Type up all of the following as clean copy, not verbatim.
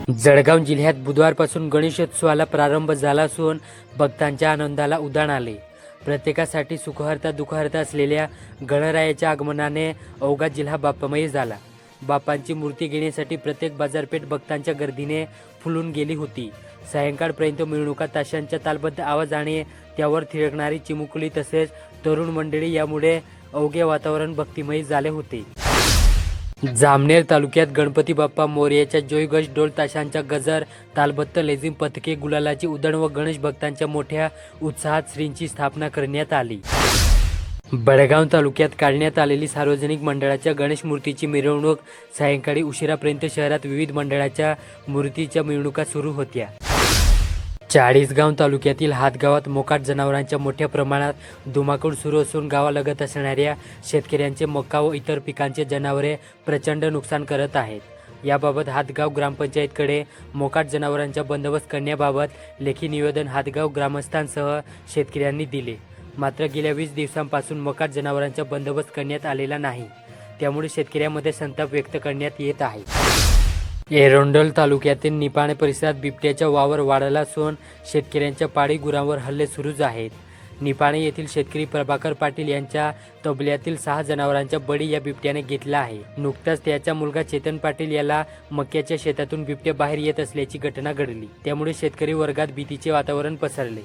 जळगाव जिल्ह्यात बुधवारपासून गणेशोत्सवाला प्रारंभ झाला असून भक्तांच्या आनंदाला उधाण आले। प्रत्येकासाठी सुखहर्ता दुःखहर्ता असलेल्या गणरायाच्या आगमनाने अवघा जिल्हा बाप्पामय झाला। बाप्पांची मूर्ती घेण्यासाठी प्रत्येक बाजारपेठ भक्तांच्या गर्दीने फुलून गेली होती। सायंकाळपर्यंत मिरवणुका, ताशांच्या तालबद्ध आवाज आणि त्यावर थिरकणारी चिमुकली तसेच तरुण मंडळी यामुळे अवघे वातावरण भक्तिमय झाले होते। जामनेर तालुक्यात गणपती बाप्पा मोरयाच्या जयघोष, ढोल ताशांच्या गजर, तालबद्ध लेझिम पथके, गुलालाची उधळ व गणेश भक्तांच्या मोठ्या उत्साहात श्रींची स्थापना करण्यात आली। बेळगाव तालुक्यात काढण्यात आलेली सार्वजनिक मंडळाच्या गणेश मूर्तीची मिरवणूक सायंकाळी उशिरापर्यंत शहरात विविध मंडळाच्या मूर्तीच्या मिरवणुका सुरू होत्या। चाळीसगाव तालुक्यातील हातगावात मोकाट जनावरांच्या मोठ्या प्रमाणात धुमाकूळ सुरू असून गावालगत असणाऱ्या शेतकऱ्यांचे मका व इतर पिकांचे जनावरे प्रचंड नुकसान करत आहेत। याबाबत हातगाव ग्रामपंचायतकडे मोकाट जनावरांचा बंदोबस्त करण्याबाबत लेखी निवेदन हातगाव ग्रामस्थांसह शेतकऱ्यांनी दिले। मात्र गेल्या 20 दिवसांपासून मोकाट जनावरांचा बंदोबस्त करण्यात आलेला नाही, त्यामुळे शेतकऱ्यांमध्ये संताप व्यक्त करण्यात येत आहे। एरंडोल तालुक्यातील निपाणे परिसरात बिबट्याचा वावर वाढला असून शेतकऱ्यांच्या पाळीव गुरांवर हल्ले सुरूच आहेत। निपाणे येथील शेतकरी प्रभाकर पाटील यांच्या तबल्यातील 6 जनावरांचा बळी या बिबट्याने घेतला आहे। नुकताच त्याचा मुलगा चेतन पाटील याला मक्याच्या शेतातून बिबट्या बाहेर येत असल्याची घटना घडली, त्यामुळे शेतकरी वर्गात भीतीचे वातावरण पसरले।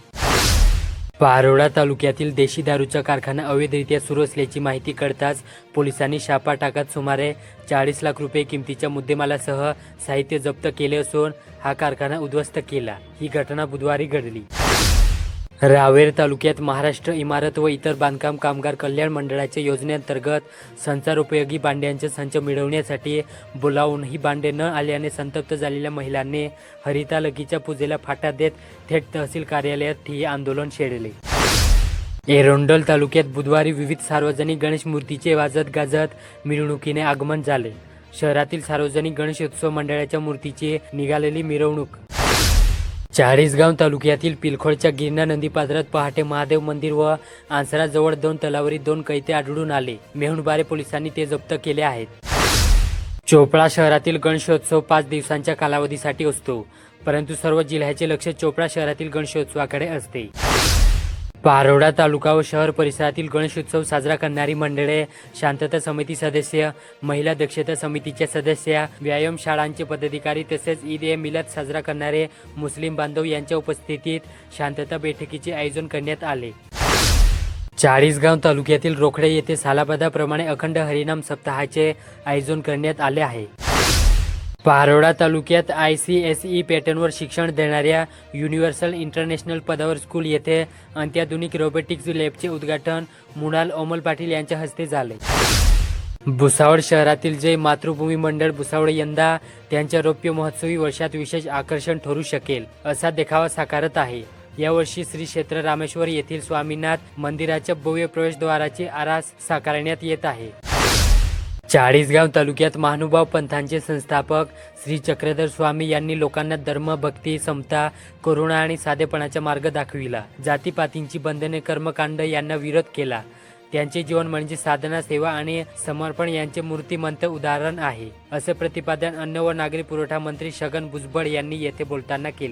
पारोळा तालुक्यातील देशी दारूचा कारखाना अवैधरित्या सुरू असल्याची माहिती कळताच पोलिसांनी छापा टाकत सुमारे 40 लाख रुपये किमतीच्या मुद्देमालासह साहित्य जप्त केले असून हा कारखाना उद्ध्वस्त केला। ही घटना बुधवारी घडली। रावेर तालुक्यात महाराष्ट्र इमारत व इतर बांधकाम कामगार कल्याण मंडळाच्या योजनेअंतर्गत संचारोपयोगी भांड्यांचे संच मिळवण्यासाठी बोलावूनही भांडे न आल्याने संतप्त झालेल्या महिलांनी हरितालकीच्या पूजेला फाटा देत थेट तहसील कार्यालयात ठिय्या आंदोलन छेडले। एरंडोल तालुक्यात बुधवारी विविध सार्वजनिक गणेश मूर्तीचे वाजत गाजत मिरवणुकीने आगमन झाले। शहरातील सार्वजनिक गणेशोत्सव मंडळाच्या मूर्तीची निघालेली मिरवणूक चाळीसगाव तालुक्यातील पिलखोडच्या गिरणा नदीपात्रात पहाटे महादेव मंदिर व आंसराजवळ 2 तलावरील 2 कैते आढळून आले। मेहुणबारे पोलिसांनी ते जप्त केले आहेत। चोपडा शहरातील गणेशोत्सव 5 दिवसांच्या कालावधीसाठी असतो, परंतु सर्व जिल्ह्याचे लक्ष चोपडा शहरातील गणेशोत्सवाकडे असते। पारोळा तालुका व शहर परिसरातील गणेशोत्सव साजरा करणारी मंडळे, शांतता समिती सदस्य, महिला दक्षता समितीच्या सदस्या, व्यायाम शाळांचे पदाधिकारी तसेच ईद ए मिलाद साजरा करणारे मुस्लिम बांधव यांच्या उपस्थितीत शांतता बैठकीचे आयोजन करण्यात आले। चाळीसगाव तालुक्यातील रोखडे येथे सालाबादाप्रमाणे अखंड हरिनाम सप्ताहाचे आयोजन करण्यात आले आहे। पारोळा तालुक्यात ICSE पॅटर्नवर शिक्षण देणाऱ्या युनिव्हर्सल इंटरनॅशनल पॉवर स्कूल येथे अत्याधुनिक रोबोटिक्स लॅबचे उद्घाटन मृणाल अमोल पाटील यांच्या हस्ते झाले। भुसावळ शहरातील जय मातृभूमी मंडळ भुसावळ यंदा त्यांच्या रौप्य महोत्सवी वर्षात विशेष आकर्षण ठरू शकेल असा देखावा साकारत आहे। यावर्षी श्री क्षेत्र रामेश्वर येथील स्वामीनाथ मंदिराच्या भव्य प्रवेशद्वाराचे आरास साकारण्यात येत आहे। चाळीसगाव तालुक्यात महानुभाव पंथांचे संस्थापक श्री चक्रधर स्वामी यांनी लोकांना धर्म, भक्ती, समता, करुणा आणि साधेपणाचा मार्ग दाखविला। जातीपातींची बंधने, कर्मकांड यांना विरोध केला। त्यांचे जीवन म्हणजे साधना, सेवा आणि समर्पण यांचे मूर्तिमंत उदाहरण आहे, असे प्रतिपादन अन्न व नागरी पुरवठा मंत्री छगन भुजबळ यांनी येथे बोलताना केले।